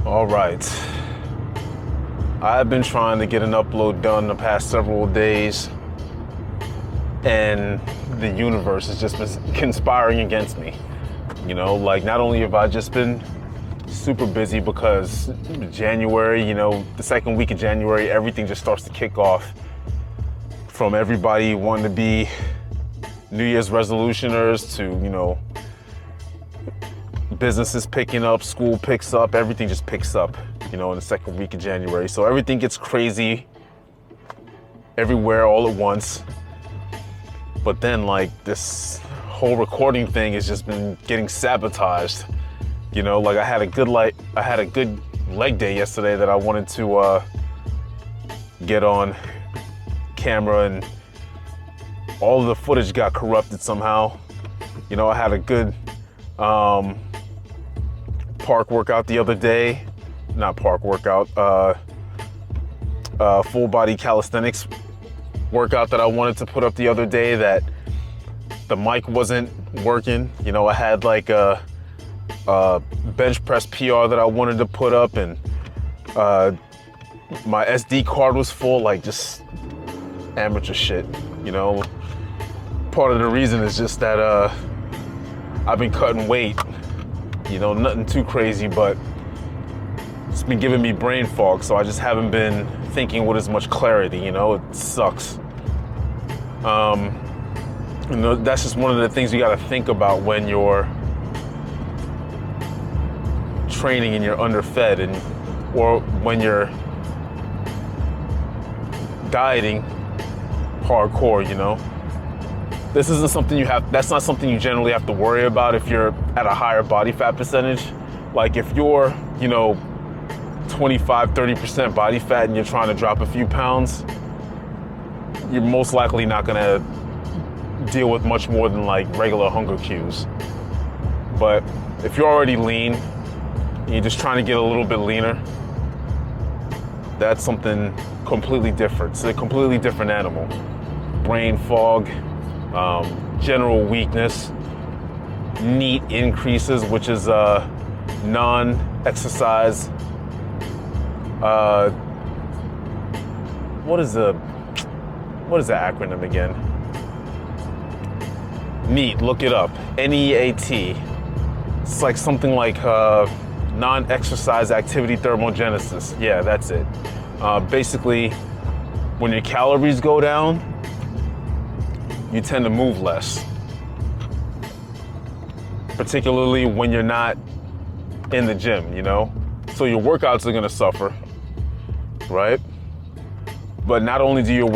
All right. I've been trying to get an upload done the past several days, and the universe has just been conspiring against me. You know, like, not only have I just been super busy because January, the second week of January, everything just starts to kick off, from everybody wanting to be New Year's resolutioners to, businesses picking up, school picks up, everything just picks up, in the second week of January. So everything gets crazy everywhere all at once. But then, like, this whole recording thing has just been getting sabotaged. Like, I had a good leg day yesterday that I wanted to get on camera, and all of the footage got corrupted somehow. I had a good park workout the other day. Not park workout, full body calisthenics workout that I wanted to put up the other day that the mic wasn't working. I had like a bench press PR that I wanted to put up, and my SD card was full, like, just amateur shit. Part of the reason is just that I've been cutting weight. Nothing too crazy, but it's been giving me brain fog, so I just haven't been thinking with as much clarity. It sucks. That's just one of the things you got to think about when you're training and you're underfed, or when you're dieting hardcore. This isn't something that's not something you generally have to worry about if you're at a higher body fat percentage. Like, if you're, 25-30% body fat and you're trying to drop a few pounds, you're most likely not gonna deal with much more than like regular hunger cues. But if you're already lean and you're just trying to get a little bit leaner, that's something completely different. It's a completely different animal. Brain fog, general weakness, NEAT increases, which is non-exercise. What is the acronym again? NEAT. Look it up. NEAT. It's like something like non-exercise activity thermogenesis. Yeah, that's it. Basically, when your calories go down, you tend to move less, particularly when you're not in the gym, So your workouts are gonna suffer, right? But not only do your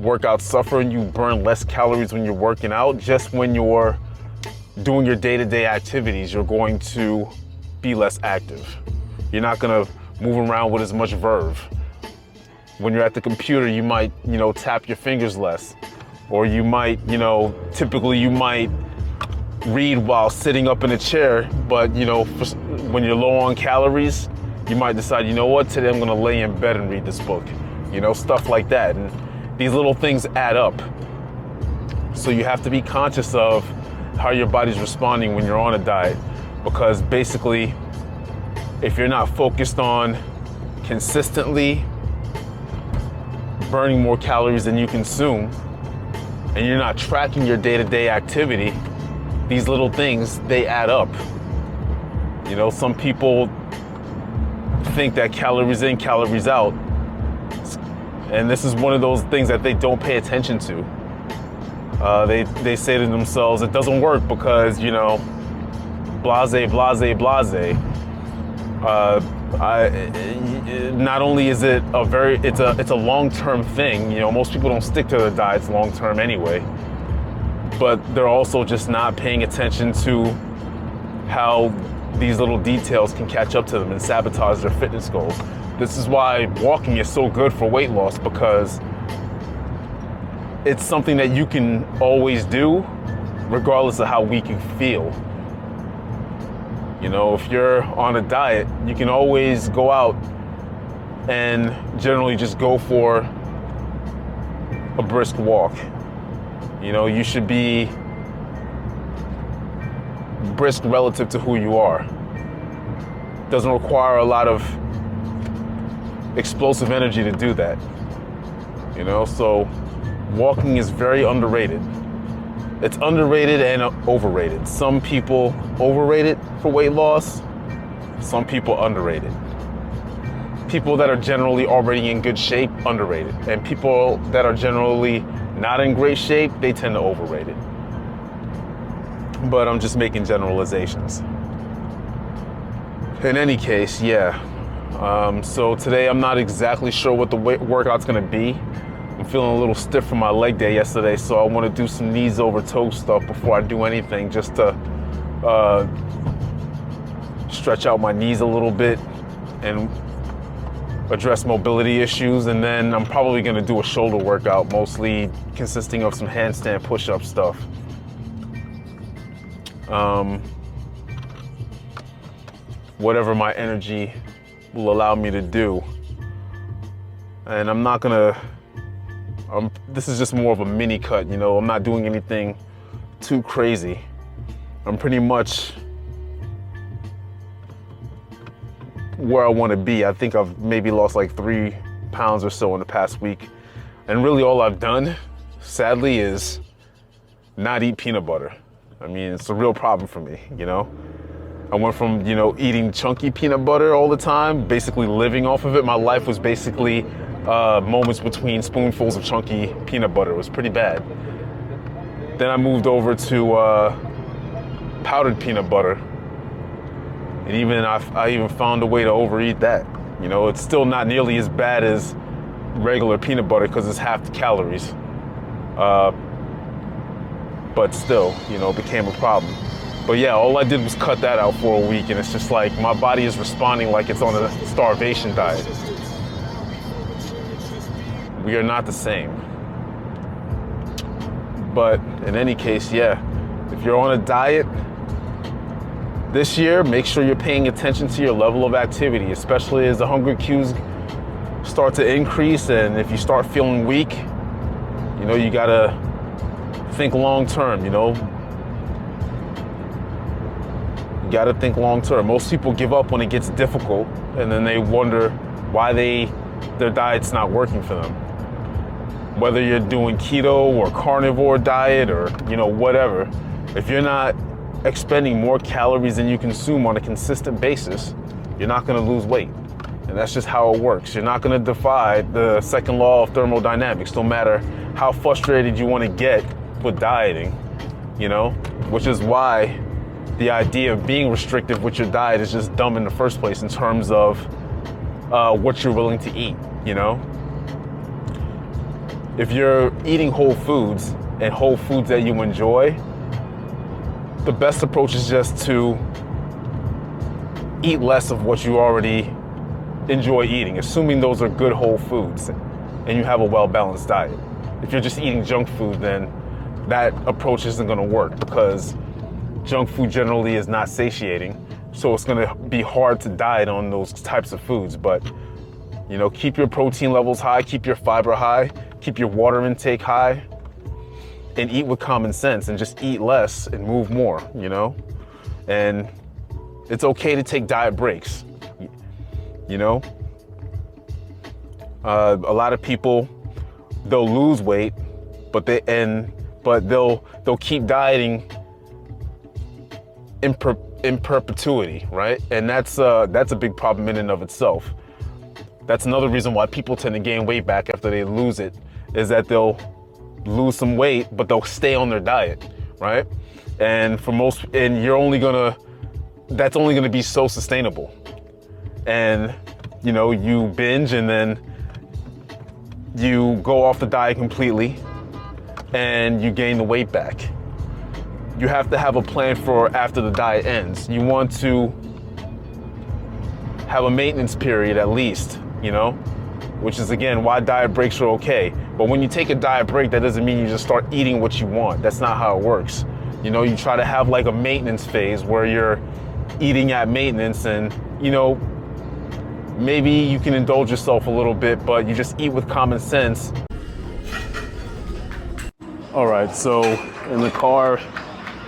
workouts suffer and you burn less calories when you're working out, just when you're doing your day-to-day activities, you're going to be less active. You're not gonna move around with as much verve. When you're at the computer, you might, tap your fingers less. Or you might, typically you might read while sitting up in a chair, but, when you're low on calories, you might decide, today I'm gonna lay in bed and read this book. Stuff like that. And these little things add up. So you have to be conscious of how your body's responding when you're on a diet, because basically, if you're not focused on consistently burning more calories than you consume, and you're not tracking your day-to-day activity, these little things, they add up. Some people think that calories in, calories out. And this is one of those things that they don't pay attention to. They say to themselves, it doesn't work because, blase, blase, blase. Not only is it it's a long-term thing. Most people don't stick to their diets long-term anyway, but they're also just not paying attention to how these little details can catch up to them and sabotage their fitness goals. This is why walking is so good for weight loss, because it's something that you can always do regardless of how weak you feel. If you're on a diet, you can always go out and generally just go for a brisk walk. You should be brisk relative to who you are. Doesn't require a lot of explosive energy to do that. You know, so walking is very underrated. It's underrated and overrated. Some people overrate it for weight loss. Some people underrate it. People that are generally already in good shape, underrated. And people that are generally not in great shape, they tend to overrate it. But I'm just making generalizations. In any case, yeah. So today I'm not exactly sure what the workout's gonna be. I'm feeling a little stiff from my leg day yesterday, so I want to do some knees over toe stuff before I do anything, just to stretch out my knees a little bit and address mobility issues. And then I'm probably going to do a shoulder workout, mostly consisting of some handstand push-up stuff. Whatever my energy will allow me to do. And I'm not gonna, this is just more of a mini cut, you know, I'm not doing anything too crazy. I'm pretty much where I want to be. I think I've maybe lost like 3 pounds or so in the past week. And really all I've done, sadly, is not eat peanut butter. I mean, it's a real problem for me, you know? I went from, you know, eating chunky peanut butter all the time, basically living off of it. My life was basically moments between spoonfuls of chunky peanut butter. It was pretty bad. Then I moved over to powdered peanut butter. And even I even found a way to overeat that. You know, it's still not nearly as bad as regular peanut butter because it's half the calories. But still, you know, it became a problem. But yeah, all I did was cut that out for a week, and it's just like my body is responding like it's on a starvation diet. We are not the same. But in any case, yeah, if you're on a diet this year, make sure you're paying attention to your level of activity, especially as the hunger cues start to increase. And if you start feeling weak, you know, you gotta think long term, you know. You gotta think long term. Most people give up when it gets difficult, and then they wonder why their diet's not working for them. Whether you're doing keto or carnivore diet or, you know, whatever, if you're not expending more calories than you consume on a consistent basis, you're not gonna lose weight. And that's just how it works. You're not gonna defy the second law of thermodynamics, no matter how frustrated you wanna get with dieting, you know, which is why the idea of being restrictive with your diet is just dumb in the first place in terms of what you're willing to eat, you know? If you're eating whole foods and whole foods that you enjoy, the best approach is just to eat less of what you already enjoy eating, assuming those are good whole foods and you have a well-balanced diet. If you're just eating junk food, then that approach isn't gonna work because junk food generally is not satiating, so it's gonna be hard to diet on those types of foods. But, you know, keep your protein levels high, keep your fiber high, keep your water intake high, and eat with common sense and just eat less and move more, you know? And it's okay to take diet breaks, you know? A lot of people, they'll lose weight, but they'll keep dieting in perpetuity, right? And that's a big problem in and of itself. That's another reason why people tend to gain weight back after they lose it, is that they'll lose some weight, but they'll stay on their diet, right? And for most, and that's only gonna be so sustainable. And, you know, you binge and then you go off the diet completely and you gain the weight back. You have to have a plan for after the diet ends. You want to have a maintenance period at least, you know, which is again why diet breaks are okay. But when you take a diet break, that doesn't mean you just start eating what you want. That's not how it works. You know, you try to have like a maintenance phase where you're eating at maintenance and, you know, maybe you can indulge yourself a little bit, but you just eat with common sense. All right, so in the car,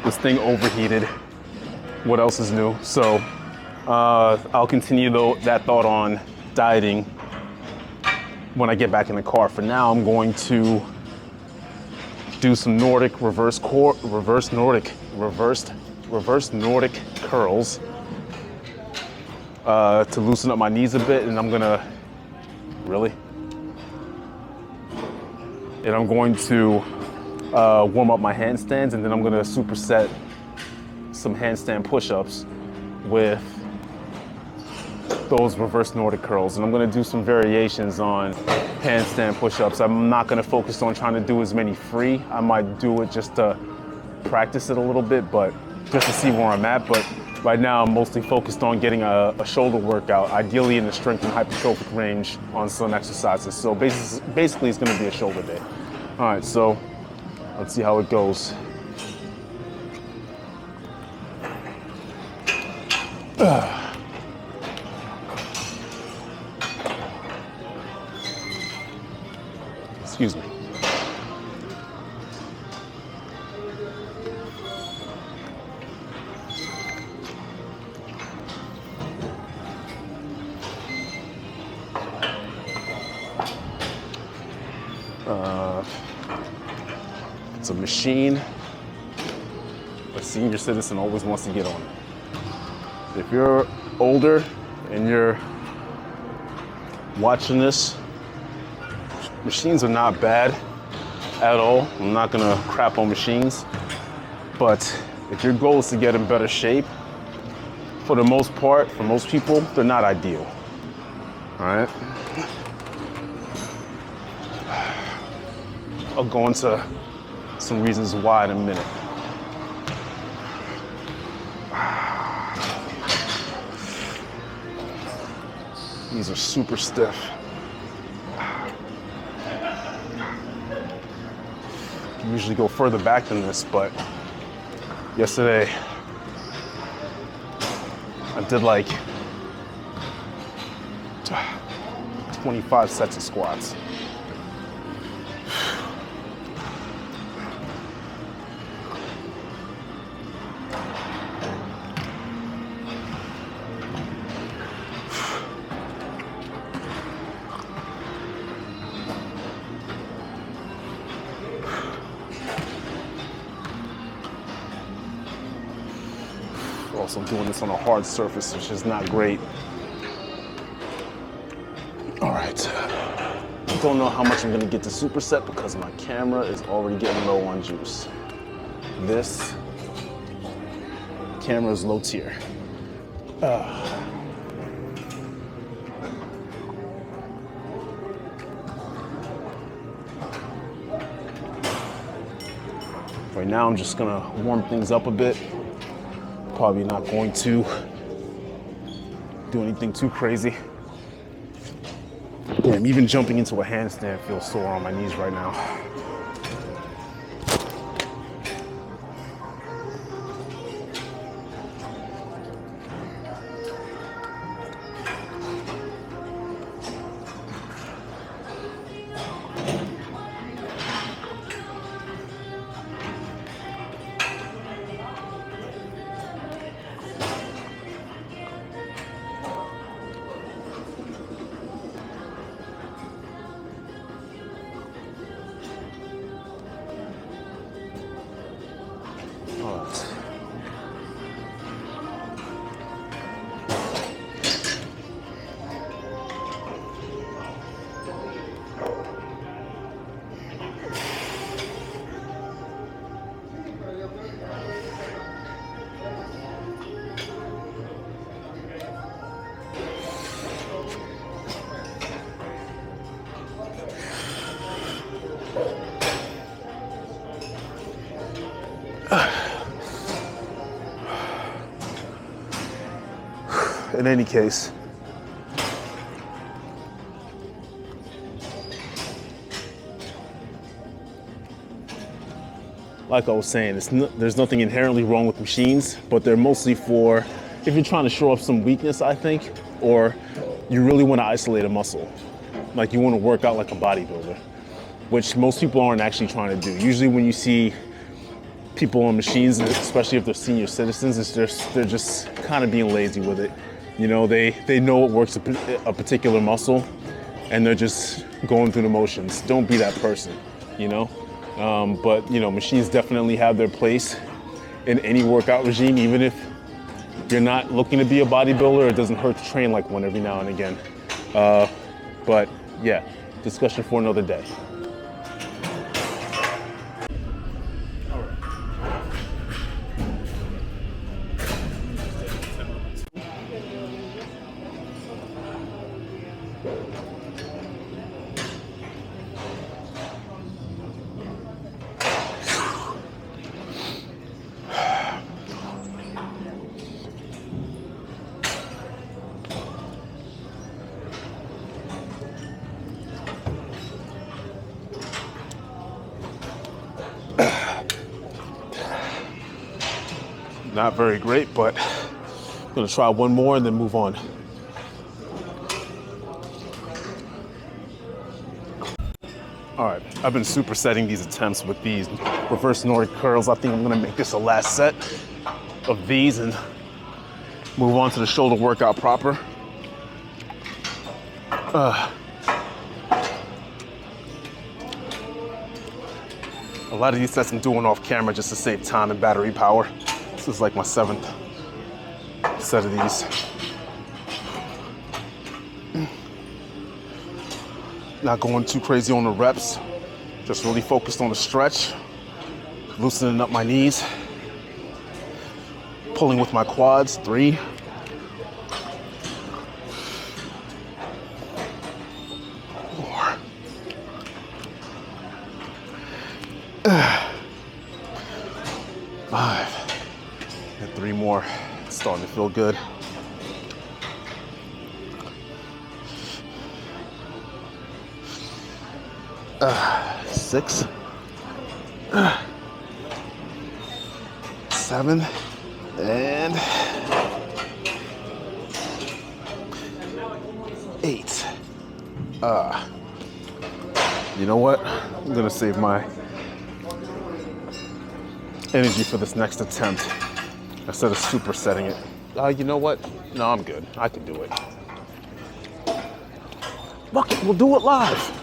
this thing overheated. What else is new? So I'll continue that thought on dieting when I get back in the car. For now, I'm going to do some Nordic reverse Nordic curls to loosen up my knees a bit, and I'm going to warm up my handstands, and then I'm gonna superset some handstand push-ups with those reverse Nordic curls. And I'm gonna do some variations on handstand push-ups. I'm not gonna focus on trying to do as many free. I might do it just to practice it a little bit, but just to see where I'm at. But right now I'm mostly focused on getting a shoulder workout, ideally in the strength and hypertrophic range on some exercises. So basically it's gonna be a shoulder day. All right, so let's see how it goes. Excuse me. It's a machine a senior citizen always wants to get on. If you're older and you're watching this, machines are not bad at all. I'm not gonna crap on machines, but if your goal is to get in better shape, for the most part, for most people, they're not ideal. All right? I'll go into some reasons why in a minute. These are super stiff. I usually go further back than this, but yesterday I did like 25 sets of squats. Also doing this on a hard surface, which is not great. All right, don't know how much I'm gonna get to superset because my camera is already getting low on juice. This camera is low tier. Right now I'm just gonna warm things up a bit. Probably not going to do anything too crazy. Damn, even jumping into a handstand feels sore on my knees right now. In any case, like I was saying, there's nothing inherently wrong with machines, but they're mostly for if you're trying to show off some weakness, I think, or you really want to isolate a muscle. Like you want to work out like a bodybuilder, which most people aren't actually trying to do. Usually when you see people on machines, especially if they're senior citizens, they're just kind of being lazy with it. You know, they know what works a particular muscle, and they're just going through the motions. Don't be that person, you know? But, you know, machines definitely have their place in any workout regime, even if you're not looking to be a bodybuilder. It doesn't hurt to train like one every now and again. But yeah, discussion for another day. Not very great, but I'm gonna try one more and then move on. All right, I've been supersetting these attempts with these reverse Nordic curls. I think I'm gonna make this a last set of these and move on to the shoulder workout proper. A lot of these sets I'm doing off camera just to save time and battery power. This is like my 7th set of these. Not going too crazy on the reps, just really focused on the stretch, loosening up my knees, pulling with my quads, 3. More. 5. And 3 more. It's starting to feel good. 6. 7. And 8. You know what? I'm gonna save my energy for this next attempt instead of supersetting it. You know what? No, I'm good. I can do it. Fuck it, we'll do it live.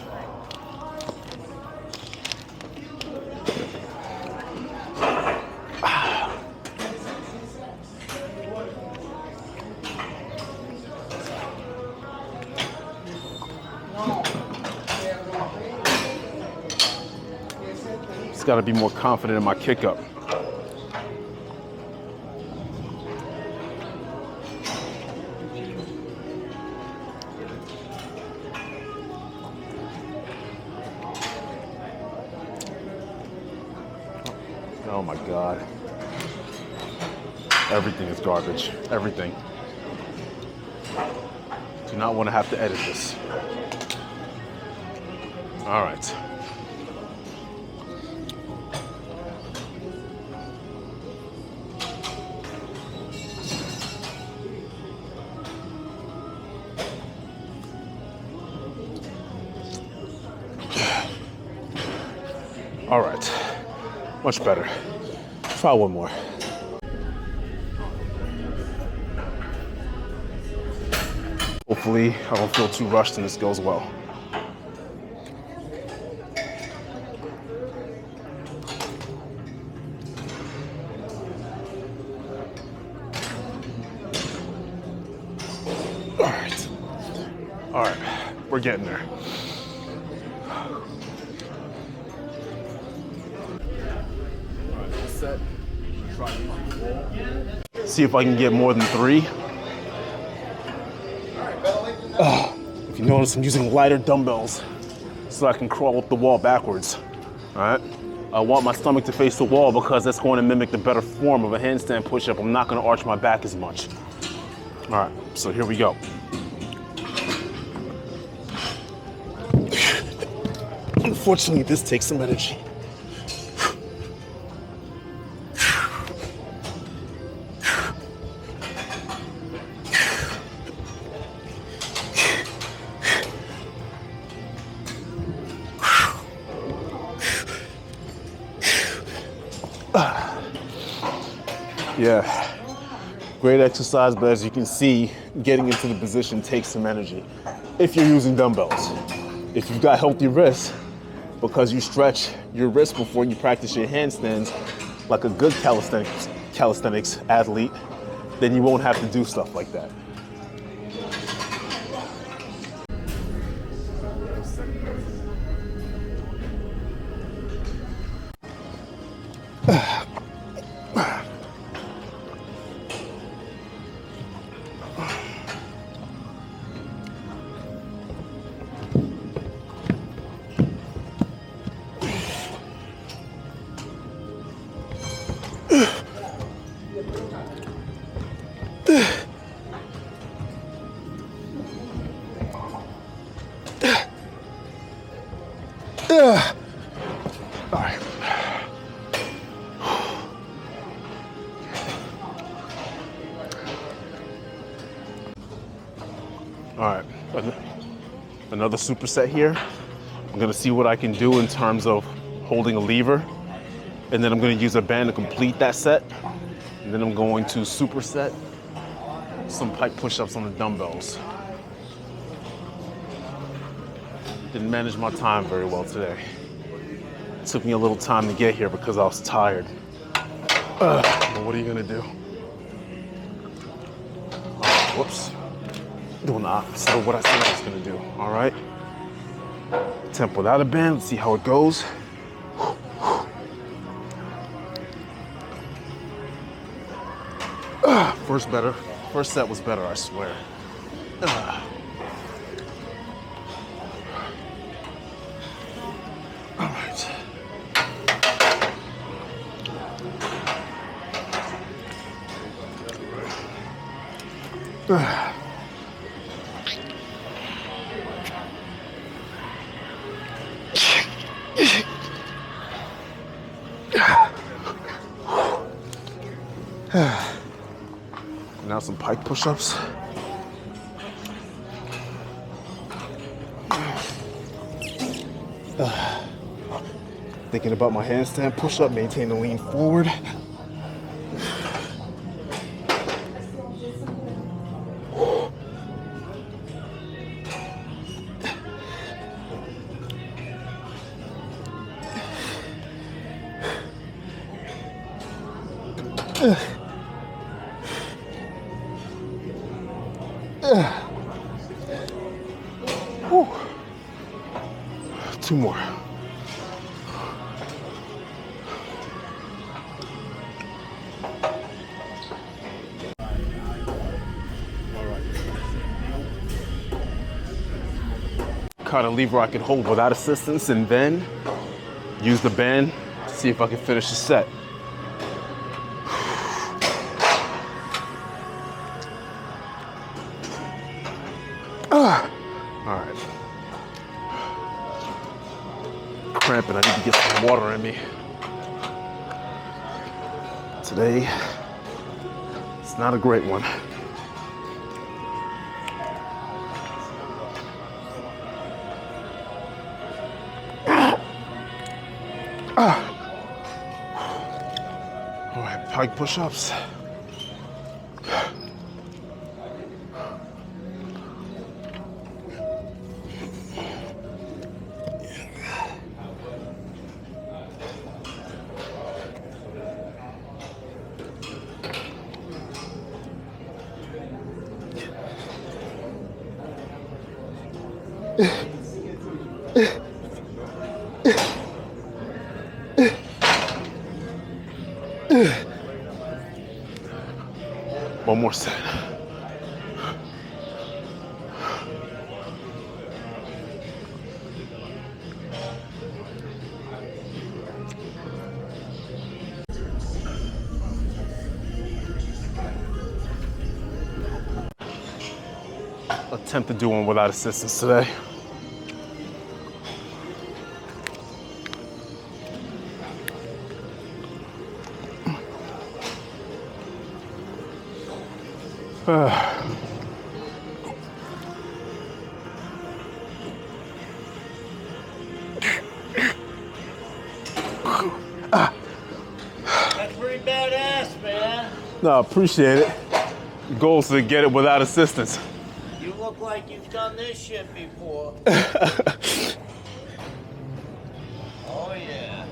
Just gotta be more confident in my kick up. Oh my God. Everything is garbage. Everything. Do not want to have to edit this. All right. All right. Much better. Try one more. Hopefully, I don't feel too rushed and this goes well. All right, we're getting there. Set. See if I can get more than 3. If you notice, I'm using lighter dumbbells so I can crawl up the wall backwards. All right. I want my stomach to face the wall because that's going to mimic the better form of a handstand push-up. I'm not going to arch my back as much. All right. So here we go. Unfortunately, this takes some energy. Yeah, Great exercise, but as you can see, getting into the position takes some energy if you're using dumbbells. If you've got healthy wrists, because you stretch your wrists before you practice your handstands like a good calisthenics athlete, then you won't have to do stuff like that. All right. All right, another superset here. I'm gonna see what I can do in terms of holding a lever, and then I'm gonna use a band to complete that set. And then I'm going to superset some pike push-ups on the dumbbells. Didn't manage my time very well today. It took me a little time to get here because I was tired. But what are you gonna do? Whoops. Doing the opposite of what I said I was gonna do, all right? Attempt without a band, let's see how it goes. First set was better, I swear. All right. Now some pike push-ups. Thinking about my handstand push-up, maintain the lean forward. Two more. Caught a lever I could hold without assistance, and then use the band to see if I can finish the set. All right. Cramping, I need to get some water in me. Today, it's not a great one. All right, pike push-ups. One more set. Attempt to do one without assistance today. That's pretty badass, man. No, appreciate it. The goal is to get it without assistance. You look like you've done this shit before. Oh yeah.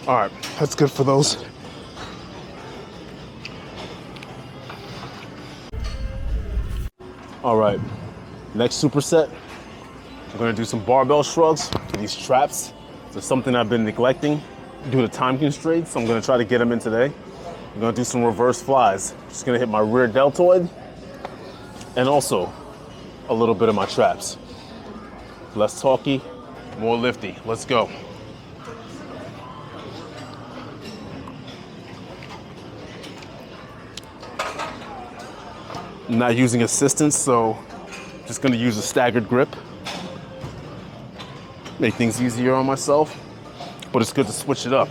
All right, that's good for those. All right, next superset, I'm gonna do some barbell shrugs for these traps. It's something I've been neglecting due to time constraints, so I'm gonna try to get them in today. I'm gonna do some reverse flies. Just gonna hit my rear deltoid and also a little bit of my traps. Less talky, more lifty. Let's go. I'm not using assistance, so just gonna use a staggered grip. Make things easier on myself, but it's good to switch it up.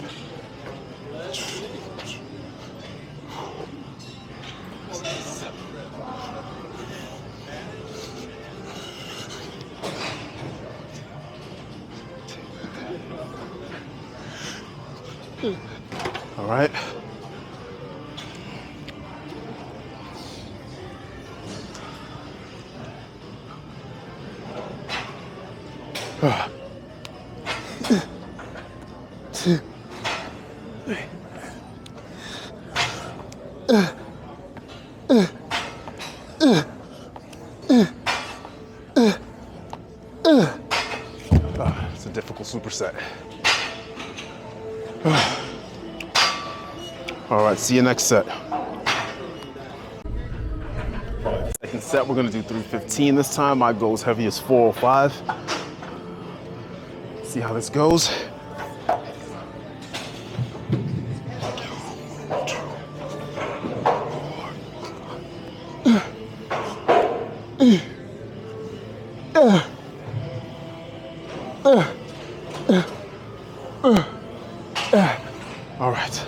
All right. It's a difficult superset. All right, see you next set. Second set, we're gonna do 315 this time. My goal is heavy as 405. See how this goes. All right.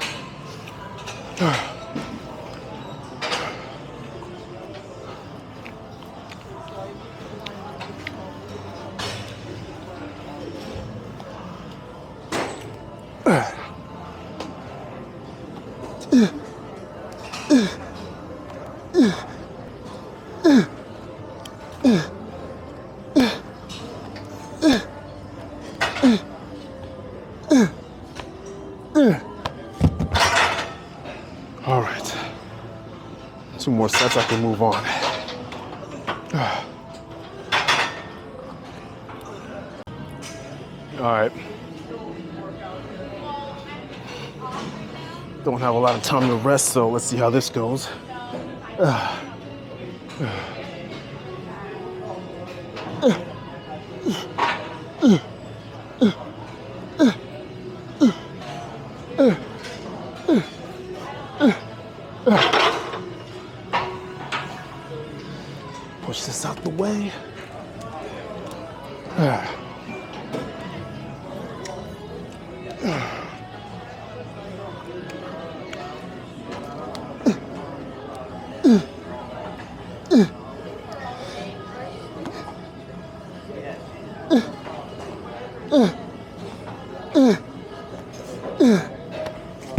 All right. 2 more sets, I can move on. All right. Don't have a lot of time to rest, so let's see how this goes. Push this out the way.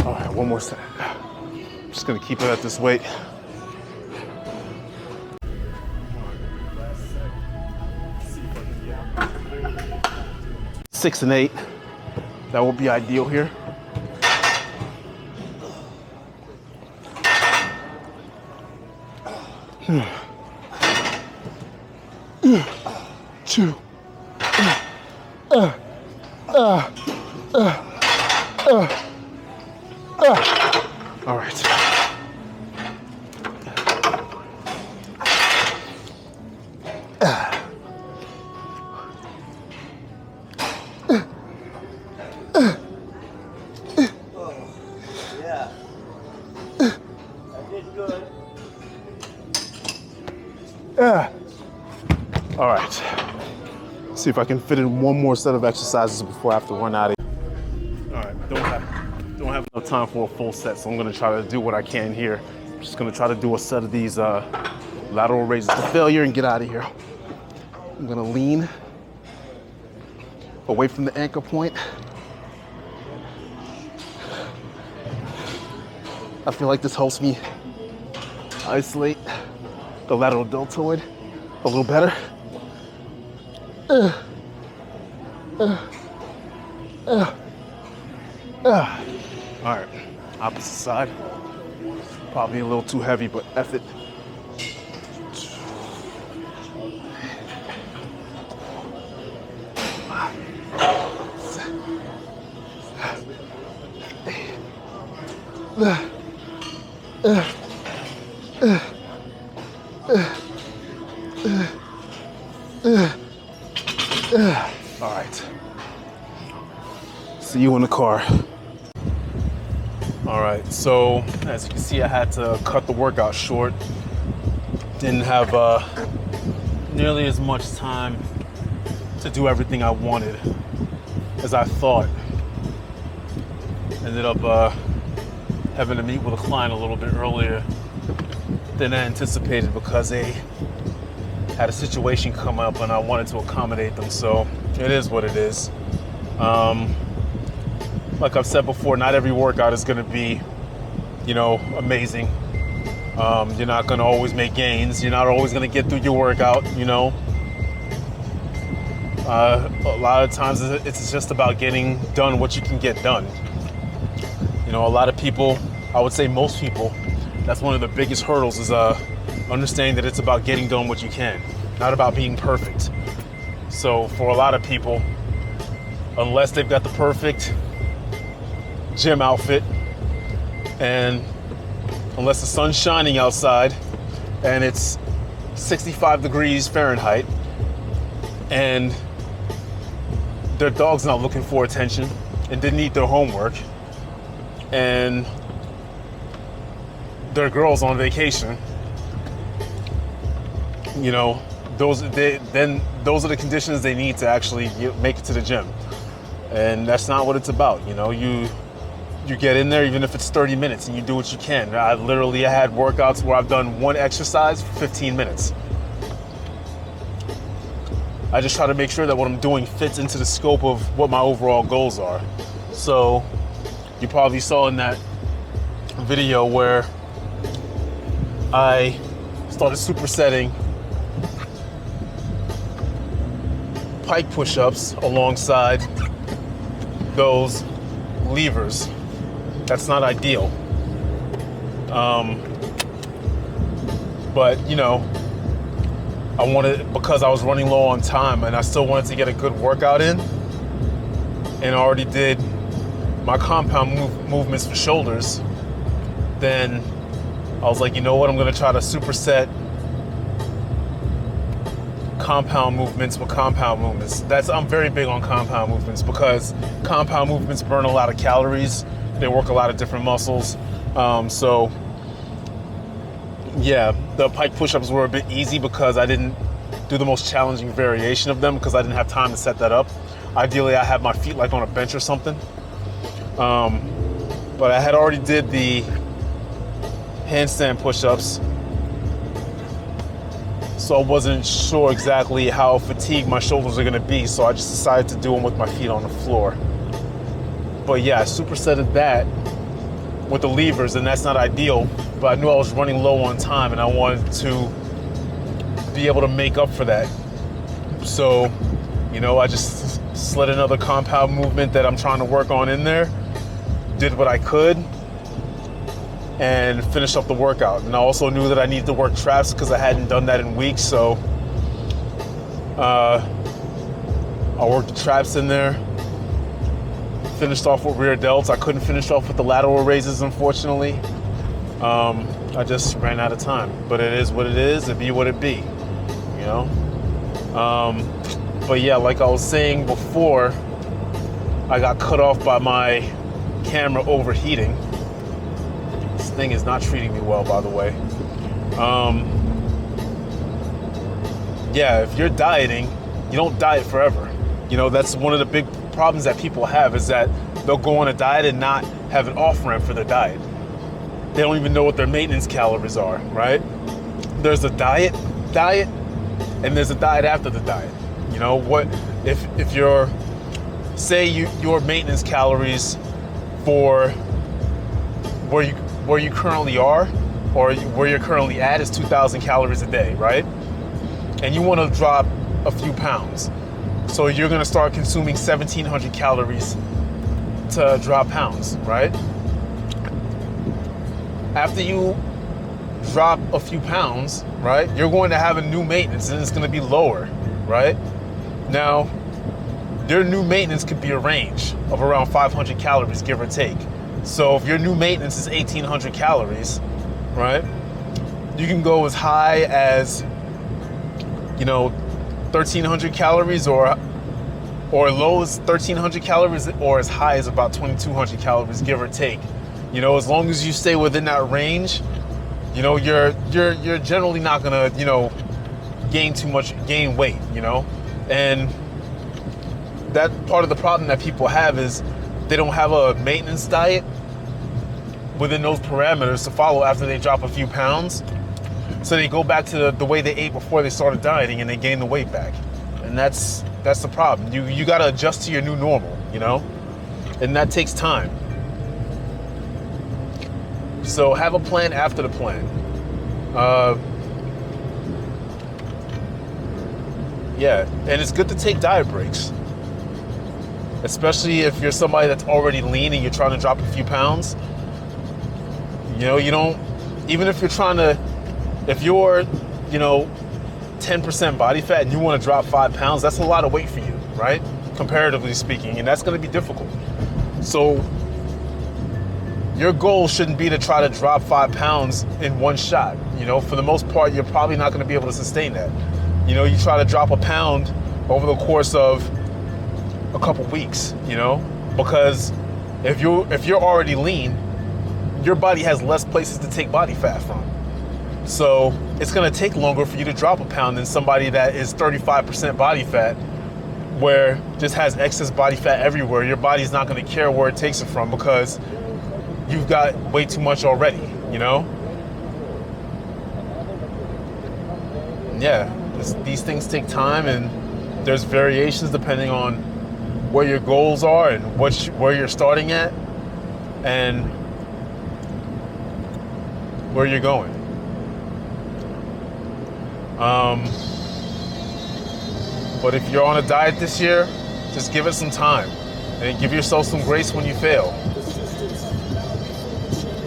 All right, one more set. I'm just gonna keep it at this weight. Six and 8. That would be ideal here. Two. All right. Yeah. I did good. All right. See if I can fit in one more set of exercises before I have to run out of here. All right, time for a full set, so I'm gonna try to do what I can here. I'm just gonna try to do a set of these lateral raises to failure and get out of here. I'm gonna lean away from the anchor point. I feel like this helps me isolate the lateral deltoid a little better. All right, opposite side. Probably a little too heavy, but F it. All right. See you in the car. All right, so as you can see, I had to cut the workout short. Didn't have nearly as much time to do everything I wanted as I thought. Ended up having to meet with a client a little bit earlier than I anticipated because they had a situation come up and I wanted to accommodate them, so it is what it is. Like I've said before, not every workout is going to be, amazing. You're not going to always make gains. You're not always going to get through your workout, A lot of times it's just about getting done what you can get done. A lot of people, I would say most people, that's one of the biggest hurdles is understanding that it's about getting done what you can, not about being perfect. So for a lot of people, unless they've got the perfect gym outfit and unless the sun's shining outside and it's 65 degrees Fahrenheit and their dog's not looking for attention and didn't eat their homework and their girl's on vacation, those are the conditions they need to actually make it to the gym. And that's not what it's about. You get in there, even if it's 30 minutes, and you do what you can. I had workouts where I've done one exercise for 15 minutes. I just try to make sure that what I'm doing fits into the scope of what my overall goals are. So you probably saw in that video where I started supersetting pike push-ups alongside those levers. That's not ideal. But I wanted, because I was running low on time and I still wanted to get a good workout in, and I already did my compound movements for shoulders, then I was like, I'm gonna try to superset compound movements with compound movements. I'm very big on compound movements because compound movements burn a lot of calories. They work a lot of different muscles. So the pike push-ups were a bit easy because I didn't do the most challenging variation of them because I didn't have time to set that up. Ideally, I have my feet like on a bench or something. But I had already did the handstand push-ups, so I wasn't sure exactly how fatigued my shoulders are gonna be, so I just decided to do them with my feet on the floor. But I supersetted that with the levers, and that's not ideal, but I knew I was running low on time and I wanted to be able to make up for that. So, I just slid another compound movement that I'm trying to work on in there, did what I could, and finished up the workout. And I also knew that I needed to work traps because I hadn't done that in weeks, so I worked the traps in there. Finished off with rear delts. I couldn't finish off with the lateral raises, unfortunately. I just ran out of time. But it is what it is. It be what it be, But like I was saying before, I got cut off by my camera overheating. This thing is not treating me well, by the way. If you're dieting, you don't diet forever. That's one of the big problems that people have, is that they'll go on a diet and not have an off-ramp for their diet. They don't even know what their maintenance calories are, right? There's a diet, and there's a diet after the diet. You know, what if you're, say your maintenance calories for where you currently are, or where you're currently at, is 2,000 calories a day, right? And you want to drop a few pounds. So you're going to start consuming 1,700 calories to drop pounds, right? After you drop a few pounds, right, you're going to have a new maintenance, and it's going to be lower, right? Now, your new maintenance could be a range of around 500 calories, give or take. So if your new maintenance is 1,800 calories, right, you can go as high as, 1,300 calories, or low as 1,300 calories, or as high as about 2,200 calories, give or take. As long as you stay within that range, you're generally not gonna, gain weight, and that part of the problem that people have is they don't have a maintenance diet within those parameters to follow after they drop a few pounds. So they go back to the way they ate before they started dieting, and they gain the weight back. And that's the problem. You got to adjust to your new normal, and that takes time. So have a plan after the plan. And it's good to take diet breaks, especially if you're somebody that's already lean and you're trying to drop a few pounds. You don't, even if you're if you're, 10% body fat and you want to drop 5 pounds, that's a lot of weight for you, right? Comparatively speaking, and that's going to be difficult. So your goal shouldn't be to try to drop 5 pounds in one shot. For the most part, you're probably not going to be able to sustain that. You try to drop a pound over the course of a couple weeks, because if you're already lean, your body has less places to take body fat from. So it's going to take longer for you to drop a pound than somebody that is 35% body fat, where just has excess body fat everywhere. Your body's not going to care where it takes it from, because you've got way too much already, These things take time, and there's variations depending on where your goals are and where you're starting at and where you're going. But if you're on a diet this year, just give it some time and give yourself some grace when you fail.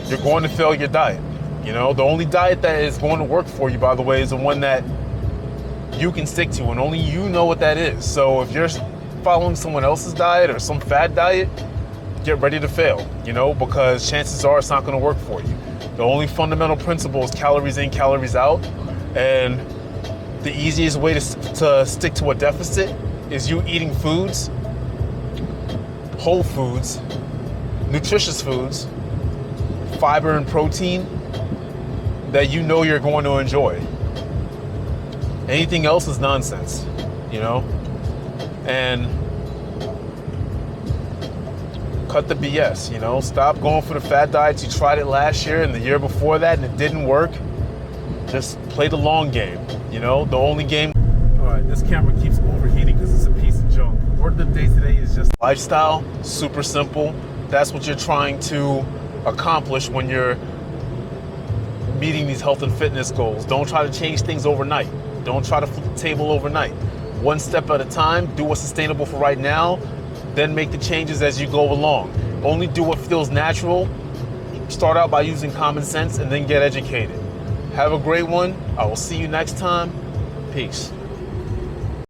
You're going to fail your diet. The only diet that is going to work for you, by the way, is the one that you can stick to, and only you know what that is. So if you're following someone else's diet or some fad diet, get ready to fail, because chances are it's not going to work for you. The only fundamental principle is calories in, calories out. And the easiest way to stick to a deficit is you eating foods, whole foods, nutritious foods, fiber and protein that you're going to enjoy. Anything else is nonsense, and cut the BS, stop going for the fad diets. You tried it last year and the year before that and it didn't work. Just play the long game, the only game. All right, this camera keeps overheating because it's a piece of junk. Word of the day today is just lifestyle, super simple. That's what you're trying to accomplish when you're meeting these health and fitness goals. Don't try to change things overnight. Don't try to flip the table overnight. One step at a time, do what's sustainable for right now, then make the changes as you go along. Only do what feels natural. Start out by using common sense and then get educated. Have a great one. I will see you next time. Peace.